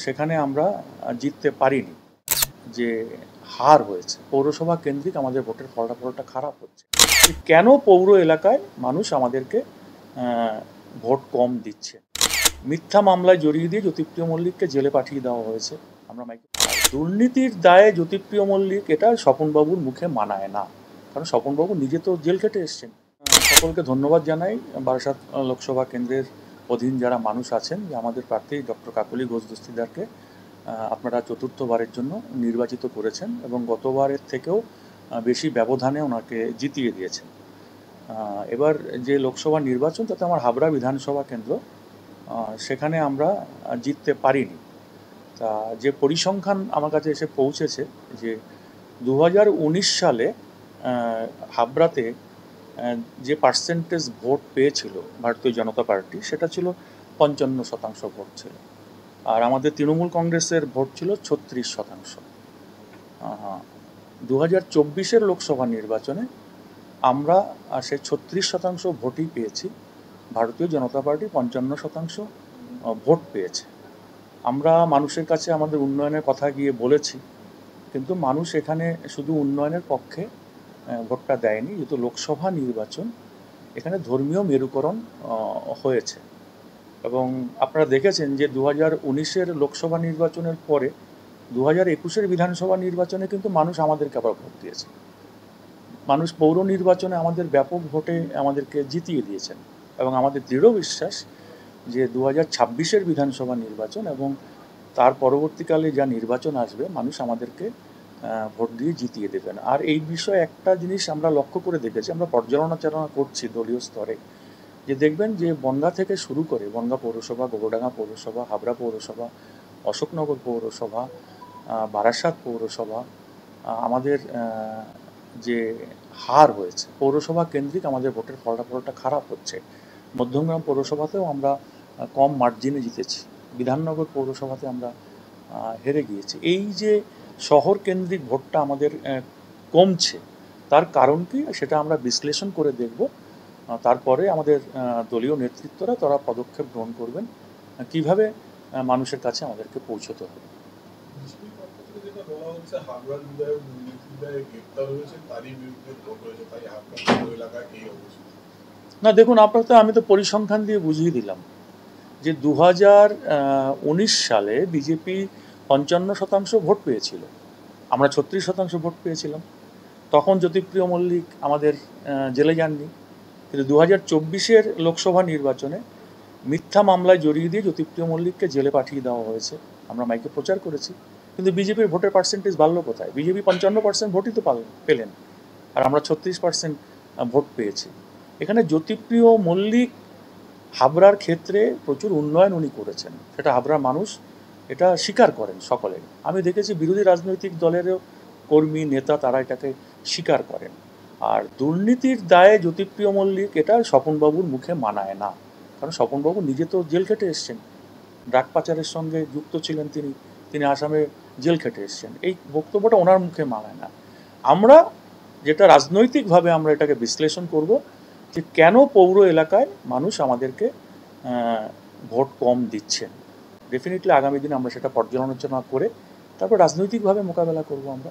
সেখানে আমরা জিততে পারিনি, যে হার হয়েছে। পৌরসভা কেন্দ্রিক আমাদের ভোটের ফলাফলটা খারাপ হচ্ছে। কেন পৌর এলাকায় মানুষ আমাদেরকে ভোট কম দিচ্ছে? মিথ্যা মামলায় জড়িয়ে দিয়ে জ্যোতিপ্রিয় মল্লিককে জেলে পাঠিয়ে দেওয়া হয়েছে। আমরা দুর্নীতির দায়ে জ্যোতিপ্রিয় মল্লিক, এটা স্বপনবাবুর মুখে মানায় না, কারণ স্বপনবাবু নিজে তো জেল খেটে এসছেন। সকলকে ধন্যবাদ জানাই। বারাসাত লোকসভা কেন্দ্রের অধীন যারা মানুষ আছেন, যে আমাদের প্রার্থী ডক্টর কাকলি ঘোষ দস্তিদারকে আপনারা চতুর্থবারের জন্য নির্বাচিত করেছেন এবং গতবারের থেকেও বেশি ব্যবধানে ওনাকে জিতিয়ে দিয়েছেন। এবার যে লোকসভা নির্বাচন, তাতে আমার হাবড়া বিধানসভা কেন্দ্র, সেখানে আমরা জিততে পারিনি। তা যে পরিসংখ্যান আমার কাছে এসে পৌঁছেছে, যে 2019 সালে হাবড়াতে যে পার্সেন্টেজ ভোট পেয়েছিল ভারতীয় জনতা পার্টি, সেটা ছিল 55% ভোট ছিল, আর আমাদের তৃণমূল কংগ্রেসের ভোট ছিল 36%। 2024-এর লোকসভা নির্বাচনে আমরা সেই 36% ভোটই পেয়েছি, ভারতীয় জনতা পার্টি 55% ভোট পেয়েছে। আমরা মানুষের কাছে আমাদের উন্নয়নের কথা গিয়ে বলেছি, কিন্তু মানুষ এখানে শুধু উন্নয়নের পক্ষে ভোটটা দেয়নি, যেহেতু লোকসভা নির্বাচন, এখানে ধর্মীয় মেরুকরণ হয়েছে। এবং আপনারা দেখেছেন যে 2019-এর লোকসভা নির্বাচনের পরে 2021-এর বিধানসভা নির্বাচনে কিন্তু মানুষ আমাদেরকে আবার ভোট দিয়েছে। মানুষ পৌর নির্বাচনে আমাদের ব্যাপক ভোটে আমাদেরকে জিতিয়ে দিয়েছেন, এবং আমাদের দৃঢ় বিশ্বাস যে 2026-এর বিধানসভা নির্বাচন এবং তার পরবর্তীকালে যা নির্বাচন আসবে, মানুষ আমাদেরকে ভোট দিয়ে জিতিয়ে দেবেন। আর এই বিষয়ে একটা জিনিস আমরা লক্ষ্য করে দেখেছি, আমরা পর্যালোচনা করছি দলীয় স্তরে, যে দেখবেন যে বনগাঁ থেকে শুরু করে বনগাঁ পৌরসভা, গোবরডাঙ্গা পৌরসভা, হাবড়া পৌরসভা, অশোকনগর পৌরসভা, বারাসাত পৌরসভা, আমাদের যে হার হয়েছে পৌরসভা কেন্দ্রিক আমাদের ভোটের ফলাফলটা খারাপ হচ্ছে। মধ্যমগ্রাম পৌরসভাতেও আমরা কম মার্জিনে জিতেছি, বিধাননগর পৌরসভাতে আমরা হেরে গিয়েছি। এই যে শহর কেন্দ্রিক ভোটটা আমাদের কমছে, তার কারণ কি সেটা আমরা বিশ্লেষণ করে দেখব। তারপরে আমাদের দলীয় নেতৃত্বরা তারা পদক্ষেপ গ্রহণ করবেন কিভাবে মানুষের কাছে আমাদেরকে পৌঁছতে হবে। না দেখুন, আপনার তো আমি তো পরিসংখ্যান দিয়ে বুঝিয়ে দিলাম যে 2019 সালে বিজেপি 55% ভোট পেয়েছিল, আমরা 36% ভোট পেয়েছিলাম। তখন জ্যোতিপ্রিয় মল্লিক আমাদের জেলে যাননি, কিন্তু 2024-এর লোকসভা নির্বাচনে মিথ্যা মামলায় জড়িয়ে দিয়ে জ্যোতিপ্রিয় মল্লিককে জেলে পাঠিয়ে দেওয়া হয়েছে। আমরা মাইকে প্রচার করেছি, কিন্তু বিজেপির ভোটের পার্সেন্টেজ বাড়লো কোথায়? বিজেপি 55% ভোটই তো পেলেন, আর আমরা 36% ভোট পেয়েছি। এখানে জ্যোতিপ্রিয় মল্লিক হাবড়ার ক্ষেত্রে প্রচুর উন্নয়ন উনি করেছেন, সেটা হাবড়ার মানুষ এটা স্বীকার করেন সকলে। আমি দেখেছি বিরোধী রাজনৈতিক দলেরও কর্মী নেতা তারা এটাকে স্বীকার করেন। আর দুর্নীতির দায়ে জ্যোতিপ্রিয় মল্লিক, এটা স্বপনবাবুর মুখে মানায় না, কারণ স্বপনবাবু নিজে তো জেল খেটে এসছেন, ড্রাগ পাচারের সঙ্গে যুক্ত ছিলেন তিনি আসামে জেল খেটে এসছেন। এই বক্তব্যটা ওনার মুখে মানায় না। আমরা যেটা রাজনৈতিকভাবে আমরা এটাকে বিশ্লেষণ করব, যে কেন পৌর এলাকায় মানুষ আমাদেরকে ভোট কম দিচ্ছেন। ডেফিনেটলি আগামী দিনে আমরা সেটা পর্যালোচনা করে তারপর রাজনৈতিকভাবে মোকাবেলা করব আমরা।